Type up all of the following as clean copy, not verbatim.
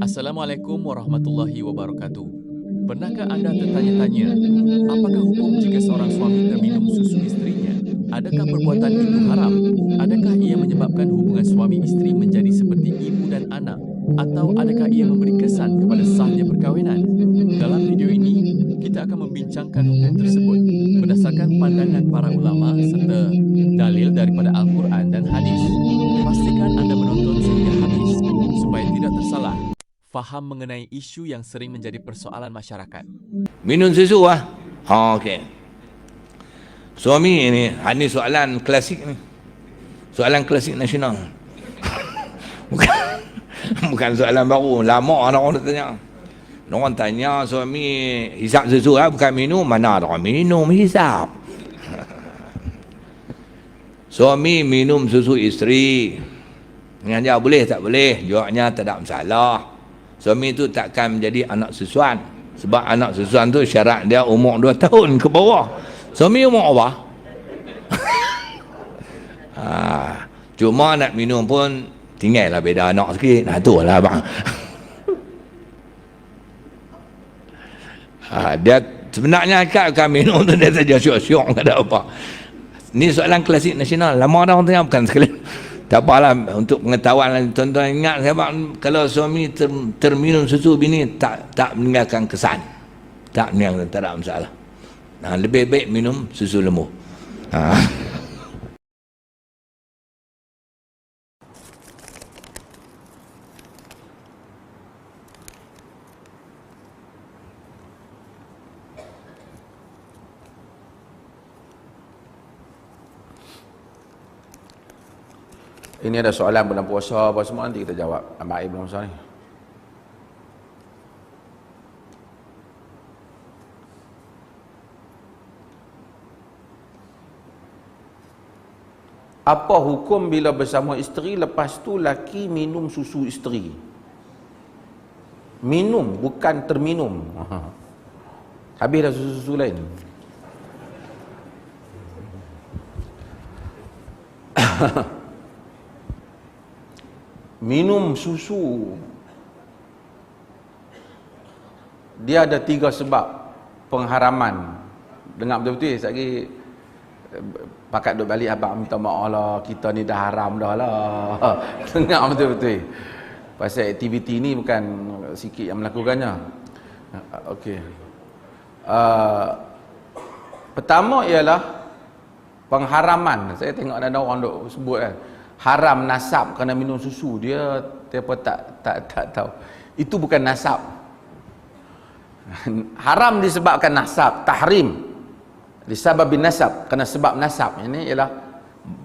Assalamualaikum warahmatullahi wabarakatuh. Pernahkah anda tertanya-tanya, apakah hukum jika seorang suami terminum susu isterinya? Adakah perbuatan itu haram? Adakah ia menyebabkan hubungan suami isteri menjadi seperti ibu dan anak? Atau adakah ia memberi kesan kepada sahnya perkahwinan? Dalam video ini, kita akan membincangkan hukum tersebut berdasarkan pandangan para ulama serta dalil daripada Al-Quran dan hadis. Pastikan anda menonton sehingga habis supaya tidak tersalah faham mengenai isu yang sering menjadi persoalan masyarakat. Minum susu lah. Okey. Suami ni, ini soalan klasik ni. Soalan klasik nasional. Bukan soalan baru. Lama orang tanya. Orang tanya suami hisap susu lah, bukan minum. Mana ada orang minum hisap? Suami minum susu isteri. Dengan dia boleh tak boleh? Jawabnya tak ada masalah. Suami itu takkan menjadi anak susuan. Sebab anak susuan tu syarat dia umur 2 tahun ke bawah. Suami umur apa? Cuma nak minum pun tinggallah beda anak sikit. Nah tu lah bang. Dia sebenarnya kan minum tu dia saja syok-syok, tak ada apa. Ni soalan klasik nasional. Lama dah orang tanya, bukan sekali. Tak apalah, untuk pengetahuan tuan-tuan ingat, sebab kalau suami terminum susu bini tak meninggalkan kesan, tak meninggalkan, tak ada masalah. Lebih baik minum susu lembu. Ini ada soalan bulan puasa apa semua, nanti kita jawab. Abang Aib bulan puasa ni. Apa hukum bila bersama isteri lepas tu laki minum susu isteri? Minum, bukan terminum. Habis dah susu-susu lain. Minum susu, dia ada 3 sebab pengharaman. Dengar betul-betul, sekejap lagi pakat duk balik abang minta maaf lah, kita ni dah haram dah lah. Dengar betul-betul. Pasal aktiviti ni bukan sikit yang melakukannya. Okey. Pertama ialah pengharaman. Saya tengok ada orang duk sebut kan, haram nasab kerana minum susu. Dia apa tak tahu. Itu bukan nasab. Haram disebabkan nasab, tahrim disebabkan nasab, kerana sebab nasab ini ialah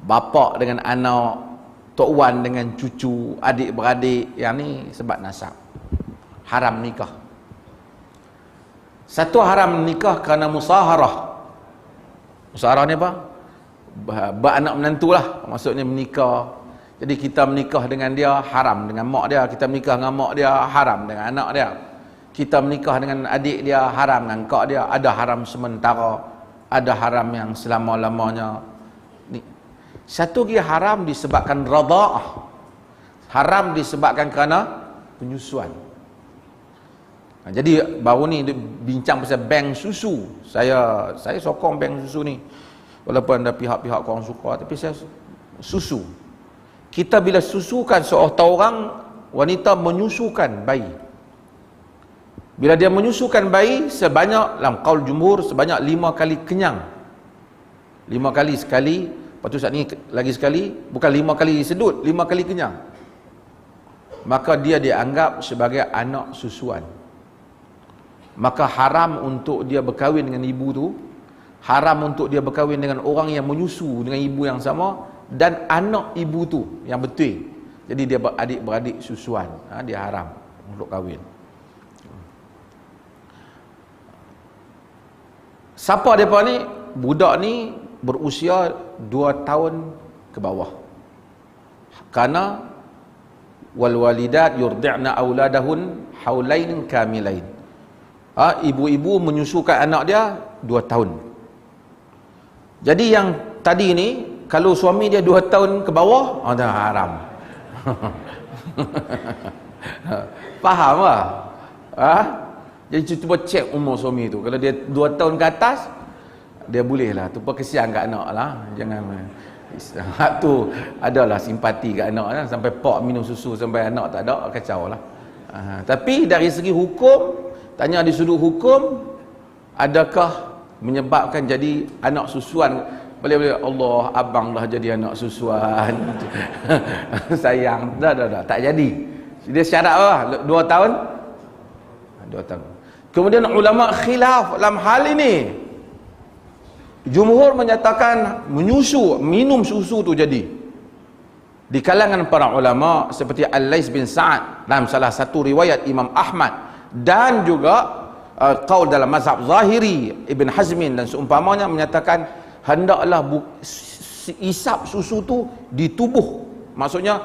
bapa dengan anak, tok wan dengan cucu, adik-beradik, yang ni sebab nasab. Haram nikah. Satu haram nikah kerana musaharah. Musaharah ni apa? Beranak menantu lah, maksudnya menikah. Jadi kita menikah dengan dia haram dengan mak dia, kita menikah dengan mak dia haram dengan anak dia, kita menikah dengan adik dia haram dengan kak dia. Ada haram sementara, ada haram yang selama-lamanya. Satu lagi haram disebabkan radha'ah, haram disebabkan kerana penyusuan. Jadi baru ni bincang pasal bank susu. Saya sokong bank susu ni, walaupun ada pihak-pihak korang suka, tapi saya susu. Kita bila susukan seorang wanita menyusukan bayi. Bila dia menyusukan bayi sebanyak, dalam qaul jumhur, sebanyak 5 kali kenyang. 5 kali sekali, lepas tu saat ni lagi sekali, bukan 5 kali sedut, 5 kali kenyang. Maka dia dianggap sebagai anak susuan. Maka haram untuk dia berkahwin dengan ibu tu, haram untuk dia berkahwin dengan orang yang menyusu dengan ibu yang sama, dan anak ibu tu yang betul. Jadi dia beradik-beradik susuan, dia haram untuk kahwin. Siapa mereka ni? Budak ni berusia 2 tahun ke bawah. Karena wal walidat yurdi'na auladahun haulain kamilain. Ibu-ibu menyusukan anak dia 2 tahun. Jadi yang tadi ni, kalau suami dia 2 tahun ke bawah, dah haram. Faham lah. Jadi cuba cek umur suami tu. Kalau dia 2 tahun ke atas, dia boleh lah. Tu pun kesian kat anak lah. Jangan hak tu adalah simpati kat anak lah. Sampai pak minum susu sampai anak tak ada, kacau lah. Tapi dari segi hukum, tanya di sudut hukum, adakah menyebabkan jadi anak susuan? Boleh Allah, abang dah jadi anak susuan. Sayang, dah, tak jadi. Dia syarat apa? 2 tahun? 2 tahun. Kemudian ulama khilaf dalam hal ini. Jumhur menyatakan minum susu tu jadi. Di kalangan para ulama seperti Al-Lais bin Sa'ad dalam salah satu riwayat Imam Ahmad, dan juga qaul dalam mazhab Zahiri, Ibn Hazmin dan seumpamanya menyatakan hendaklah isap susu tu di tubuh. Maksudnya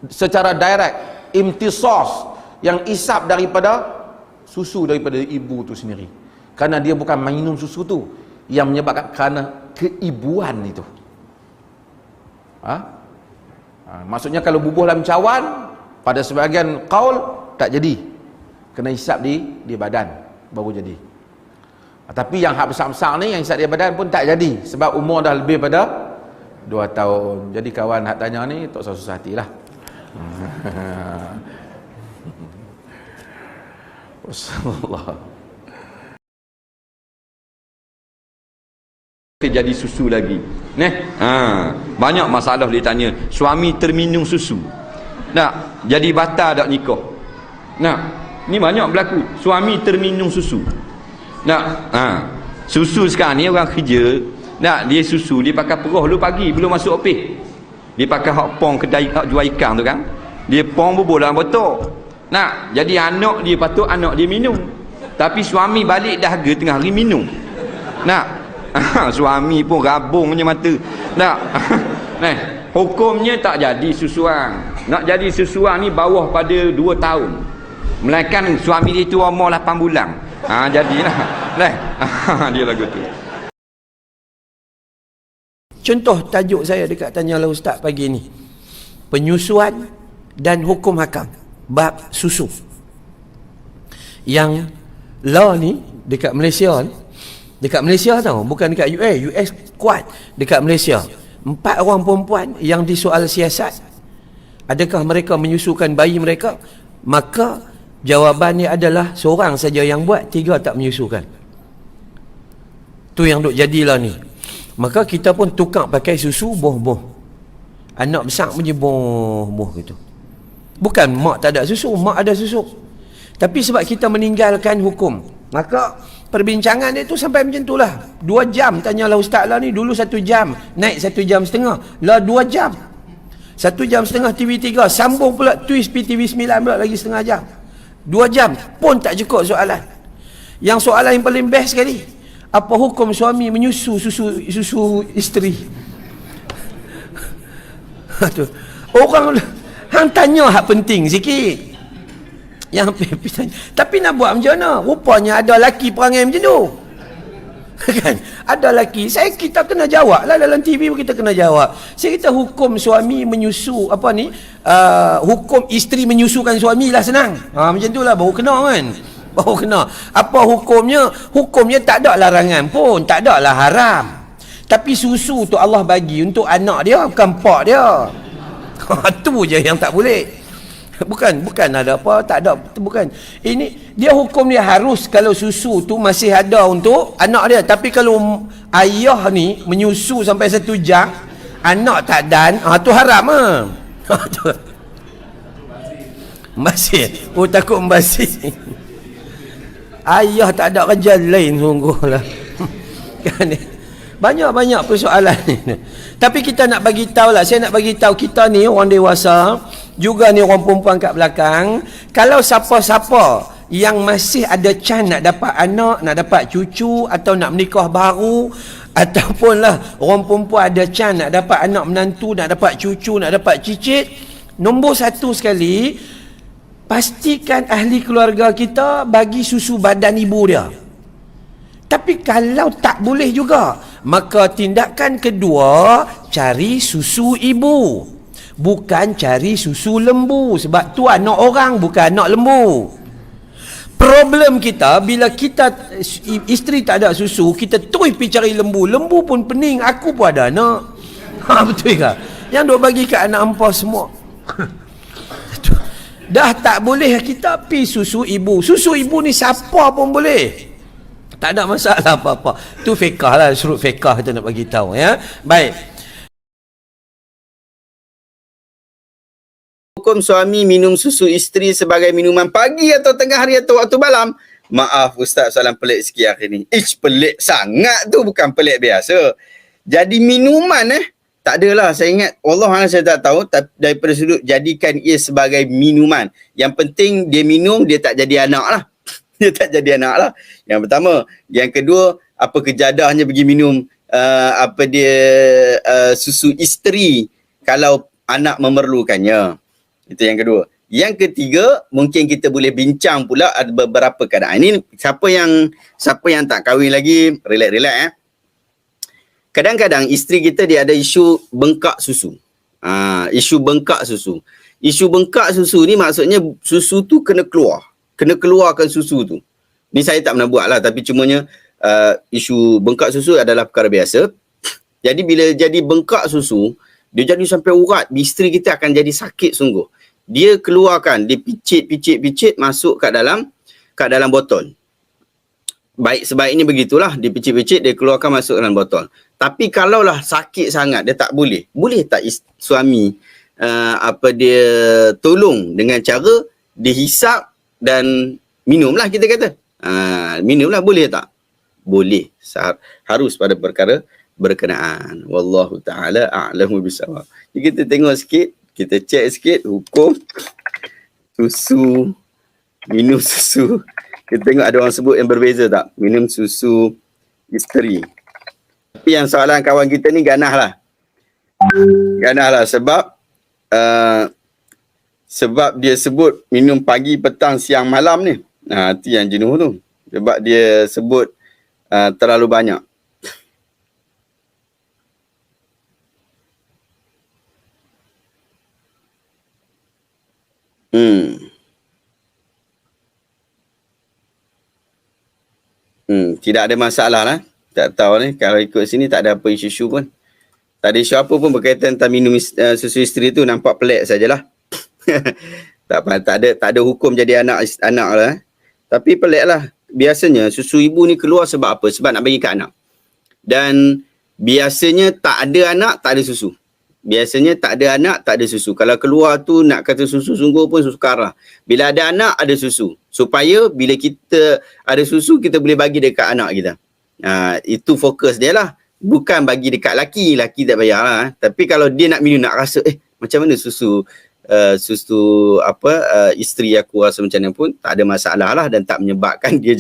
secara direct, imtisas, yang isap daripada susu daripada ibu tu sendiri. Karena dia bukan minum susu tu yang menyebabkan kerana keibuan itu. Maksudnya kalau bubuh dalam cawan, pada sebahagian qaul tak jadi. Kena isap di badan baru jadi. Tapi yang hak besar-besar ni yang isap di badan pun tak jadi sebab umur dah lebih pada 2 tahun. Jadi kawan hak tanya ni tak usah susah hatilah. Wassalamualaikum. Jadi susu lagi. Banyak masalah dia tanya. Suami terminum susu. Nak jadi batal tak nikah? Nak. Ni banyak berlaku. Suami terminum susu. Nak. Susu sekarang ni orang kerja, nak dia susu dia pakai perah dulu pagi belum masuk opeh. Dia pakai hak pong kedai hak jual ikan tu kan. Dia pong bubur dalam botol. Nak. Jadi anak dia patut anak dia minum. Tapi suami balik dah harga tengah hari minum. Nak. Suami pun rabungnya mata. Tak. Hukumnya tak jadi susuan. Nak jadi susuan ni bawah pada 2 tahun. Melainkan suami dia tu umur 8 bulan. Jadilah. Dia lagu tu. Contoh tajuk saya dekat Tanyalah Ustaz pagi ni. Penyusuan dan hukum hakam bab susu. Yang law ni dekat Malaysia ni, dekat Malaysia tau, bukan dekat US. US kuat. Dekat Malaysia 4 orang perempuan yang disoal siasat, adakah mereka menyusukan bayi mereka? Maka jawabannya adalah seorang saja yang buat, 3 tak menyusukan. Tu yang duk jadilah ni. Maka kita pun tukar pakai susu boh-boh. Anak besar punya boh-boh gitu. Bukan mak tak ada susu, mak ada susu. Tapi sebab kita meninggalkan hukum, maka perbincangan dia tu sampai macam tu lah. 2 jam Tanyalah Ustaz lah ni. Dulu 1 jam, naik 1 jam setengah lah, 2 jam. 1 jam setengah TV3, sambung pula twist PTV9 pula lagi setengah jam. 2 jam pun tak cukup soalan. Yang soalan yang paling best sekali, apa hukum suami menyusu susu isteri? Orang hang tanya hak penting sikit. Yang tanya. Tapi nak buat macam mana? Rupanya ada lelaki perangai macam tu. Kan? Ada lelaki. Kita kena jawab lah dalam TV pun kita kena jawab. Saya kata hukum suami menyusu hukum isteri menyusukan suami lah senang. Macam tu lah baru kena kan. Baru kena. Apa hukumnya? Hukumnya tak ada larangan pun, tak ada lah haram. Tapi susu tu Allah bagi untuk anak dia, bukan pak dia. Tu je yang tak boleh. Bukan ada apa, tak ada, bukan. Ini dia hukum dia harus kalau susu tu masih ada untuk anak dia. Tapi kalau ayah ni menyusu sampai 1 jam, anak tak dan, tu haram ah. Masih. Takut membasir. Ayah tak ada kerja lain sungguhlah. Kan? Banyak persoalan ni. Tapi kita nak bagi tahu lah, saya nak bagi tahu kita ni orang dewasa, juga ni orang perempuan kat belakang, kalau siapa-siapa yang masih ada chance nak dapat anak, nak dapat cucu atau nak menikah baru, ataupun lah orang perempuan ada chance nak dapat anak menantu, nak dapat cucu, nak dapat cicit, nombor 1 sekali, pastikan ahli keluarga kita bagi susu badan ibu dia. Tapi kalau tak boleh juga, maka tindakan kedua, cari susu ibu. bukan cari susu lembu, sebab tu anak orang bukan anak lembu. Problem kita bila kita isteri tak ada susu, kita terus pergi cari lembu. Lembu pun pening, aku pun ada anak. Betul ke? Yang duk bagi kat anak hangpa semua. Dah tak boleh kita pergi susu ibu. Susu ibu ni siapa pun boleh. Tak ada masalah apa-apa. Tu fiqah lah, surut fiqah kita nak bagi tahu ya. Baik. Hukum suami minum susu isteri sebagai minuman pagi atau tengah hari atau waktu malam? Maaf Ustaz, soalan pelik sikit akhir ni. Pelik sangat tu, bukan pelik biasa. Jadi minuman tak adalah, saya ingat Allah saya tak tahu, daripada sudut jadikan ia sebagai minuman. Yang penting dia minum, dia tak jadi anak lah. Dia tak jadi anak lah. Yang pertama. Yang kedua, apa kejadahnya pergi minum susu isteri kalau anak memerlukannya. Itu yang kedua. Yang ketiga, mungkin kita boleh bincang pula ada beberapa keadaan. Ini siapa yang tak kahwin lagi, relax. Kadang-kadang isteri kita dia ada isu bengkak susu. Isu bengkak susu. Isu bengkak susu ni maksudnya susu tu kena keluarkan susu tu. Ni saya tak pernah buat lah, tapi cumanya isu bengkak susu adalah perkara biasa. Jadi bila jadi bengkak susu, dia jadi sampai urat, isteri kita akan jadi sakit sungguh. Dia keluarkan, dia picit masuk kat dalam botol. Baik sebaiknya begitulah, dia picit, dia keluarkan masuk dalam botol. Tapi kalaulah sakit sangat, dia tak boleh. Boleh tak suami dia tolong dengan cara dihisap dan minumlah, kita kata. Minumlah, boleh tak? Boleh. Harus pada perkara berkenaan. Wallahu ta'ala a'lamu bisawab. Jadi kita tengok sikit, kita cek sikit hukum susu, minum susu. Kita tengok ada orang sebut yang berbeza tak? Minum susu isteri. Tapi yang soalan kawan kita ni ganah lah sebab dia sebut minum pagi, petang, siang, malam ni. Itu yang jenuh tu. Sebab dia sebut terlalu banyak. Tidak ada masalah lah. Tak tahu ni, kalau ikut sini tak ada apa isu pun. Tak ada isu apa pun berkaitan tentang minum susu isteri tu, nampak pelik sajalah. tak ada hukum jadi anak lah. Tapi pelik lah. Biasanya susu ibu ni keluar sebab apa? Sebab nak bagi kat anak. Dan biasanya tak ada anak, tak ada susu. Biasanya tak ada anak, tak ada susu. Kalau keluar tu nak kata susu sungguh pun sukar lah. Bila ada anak, ada susu. Supaya bila kita ada susu, kita boleh bagi dekat anak kita. Itu fokus dia lah. Bukan bagi dekat laki. Laki tak payah lah. Tapi kalau dia nak minum, nak rasa, macam mana susu isteri aku rasa macam mana pun, tak ada masalah lah. Dan tak menyebabkan dia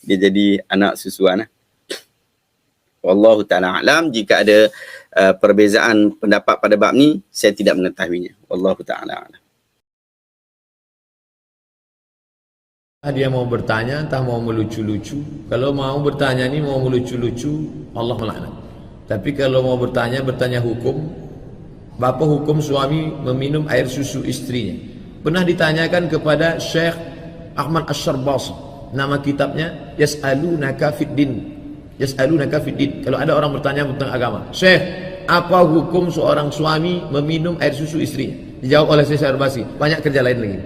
jadi anak susuan lah. Wallahu ta'ala a'lam. Jika ada perbezaan pendapat pada bab ni, saya tidak mengetahuinya. Wallahu ta'ala a'lam. Dia mau bertanya, entah mau melucu-lucu. Kalau mau bertanya ni mau melucu-lucu, Allah melaknat. Tapi kalau mau bertanya hukum, apa hukum suami meminum air susu istrinya? Pernah ditanyakan kepada Syekh Ahmad Asyarbasi. Nama kitabnya Yas'alunaka Fiddin. Yas'alunaka Fiddin. Kalau ada orang bertanya tentang agama, Syekh, apa hukum seorang suami meminum air susu istrinya? Dijawab oleh Syekh Asyarbasi, banyak kerja lain lagi.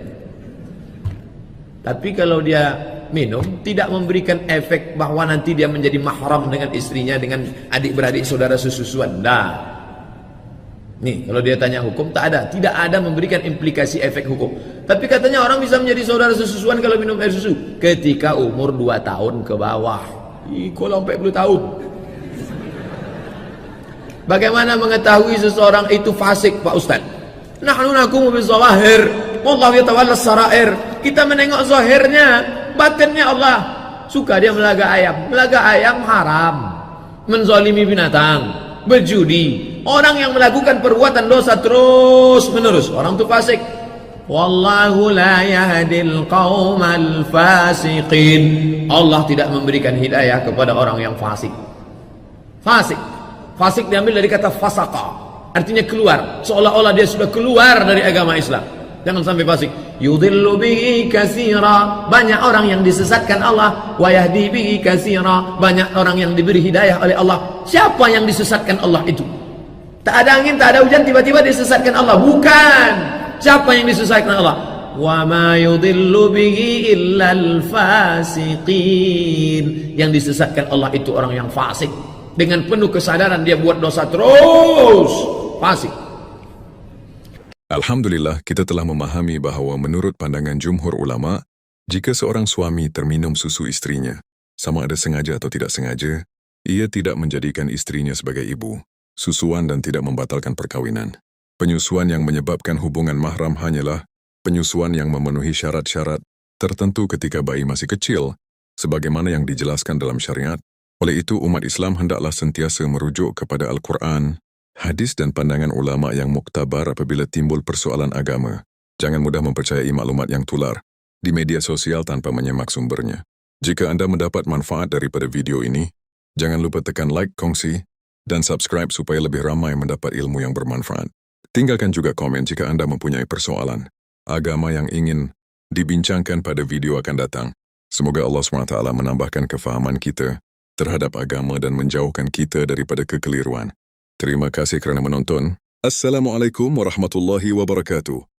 Tapi kalau dia minum, tidak memberikan efek bahawa nanti dia menjadi mahram dengan istrinya, dengan adik-beradik saudara sesusuan. Nih, kalau dia tanya hukum, tak ada. Tidak ada memberikan implikasi efek hukum. Tapi katanya orang bisa menjadi saudara sesusuan kalau minum air susu ketika umur 2 tahun ke bawah. Kalau 40 tahun. Bagaimana mengetahui seseorang itu fasik, Pak Ustaz? Nahnu nakumu bizawahir, wallahu yatawalla sarair. Kita menengok zahirnya, batinnya Allah. Suka dia melaga ayam. Melaga ayam haram. Menzalimi binatang, berjudi. Orang yang melakukan perbuatan dosa terus menerus, orang itu fasik. Wallahu la yahdil qaumal fasiqin. Allah tidak memberikan hidayah kepada orang yang fasik. Fasik diambil dari kata fasaka. artinya keluar, seolah-olah dia sudah keluar dari agama Islam. Jangan sampai fasik. Yudhillu bihi katsira, banyak orang yang disesatkan Allah, wa yahdi bihi katsira, banyak orang yang diberi hidayah oleh Allah. Siapa yang disesatkan Allah itu? Tak ada angin, tak ada hujan, tiba-tiba disesatkan Allah. Bukan. Siapa yang disesatkan Allah? Wa ma yudhillu bihi illal fasiqin. Yang disesatkan Allah itu orang yang fasik. Dengan penuh kesadaran dia buat dosa terus. Fasik. Alhamdulillah, kita telah memahami bahawa menurut pandangan jumhur ulama, jika seorang suami terminum susu isterinya, sama ada sengaja atau tidak sengaja, ia tidak menjadikan isterinya sebagai ibu, susuan dan tidak membatalkan perkawinan. Penyusuan yang menyebabkan hubungan mahram hanyalah penyusuan yang memenuhi syarat-syarat tertentu ketika bayi masih kecil, sebagaimana yang dijelaskan dalam syariat. Oleh itu, umat Islam hendaklah sentiasa merujuk kepada Al-Quran, hadis dan pandangan ulama yang muktabar apabila timbul persoalan agama. Jangan mudah mempercayai maklumat yang tular di media sosial tanpa menyemak sumbernya. Jika anda mendapat manfaat daripada video ini, jangan lupa tekan like, kongsi, dan subscribe supaya lebih ramai mendapat ilmu yang bermanfaat. Tinggalkan juga komen jika anda mempunyai persoalan agama yang ingin dibincangkan pada video akan datang. Semoga Allah SWT menambahkan kefahaman kita terhadap agama dan menjauhkan kita daripada kekeliruan. Terima kasih kerana menonton. Assalamualaikum warahmatullahi wabarakatuh.